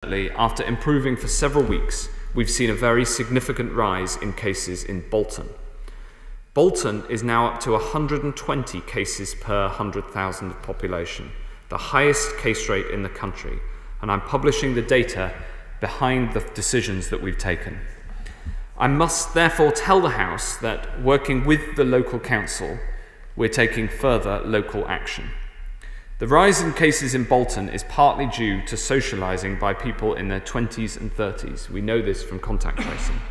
Unfortunately, after improving for several weeks, we've seen a very significant rise in cases in Bolton. Bolton is now up to 120 cases per 100,000 of population, the highest case rate in the country, and I'm publishing the data behind the decisions that we've taken. I must therefore tell the House that, working with the local council, we're taking further local action. The rise in cases in Bolton is partly due to socialising by people in their 20s and 30s. We know this from contact tracing.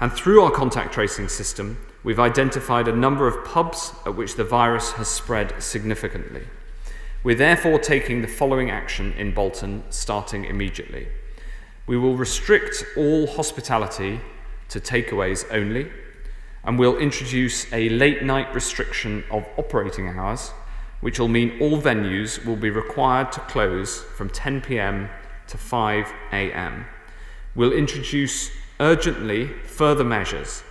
And through our contact tracing system, we've identified a number of pubs at which the virus has spread significantly. We're therefore taking the following action in Bolton, starting immediately. We will restrict all hospitality to takeaways only, and we'll introduce a late night restriction of operating hours, which will mean all venues will be required to close from 10 p.m. to 5 a.m. We'll introduce urgently further measures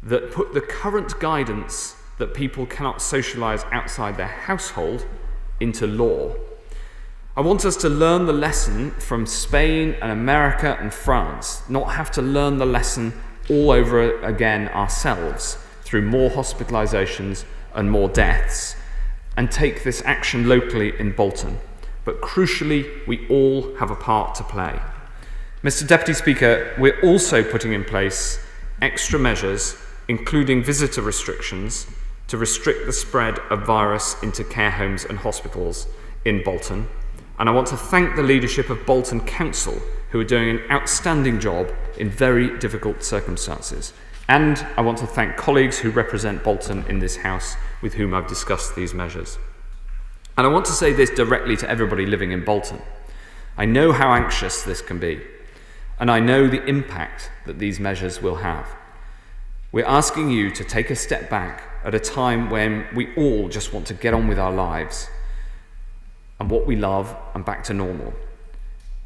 that put the current guidance that people cannot socialise outside their household into law. I want us to learn the lesson from Spain and America and France, not have to learn the lesson all over again ourselves through more hospitalisations and more deaths, and take this action locally in Bolton. But crucially, we all have a part to play. Mr. Deputy Speaker, we're also putting in place extra measures, including visitor restrictions, to restrict the spread of virus into care homes and hospitals in Bolton. And I want to thank the leadership of Bolton Council, who are doing an outstanding job in very difficult circumstances. And I want to thank colleagues who represent Bolton in this House with whom I've discussed these measures. And I want to say this directly to everybody living in Bolton. I know how anxious this can be, and I know the impact that these measures will have. We're asking you to take a step back at a time when we all just want to get on with our lives and what we love and back to normal.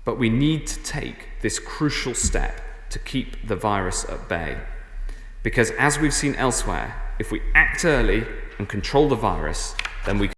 But we need to take this crucial step to keep the virus at bay. Because as we've seen elsewhere, if we act early and control the virus, then we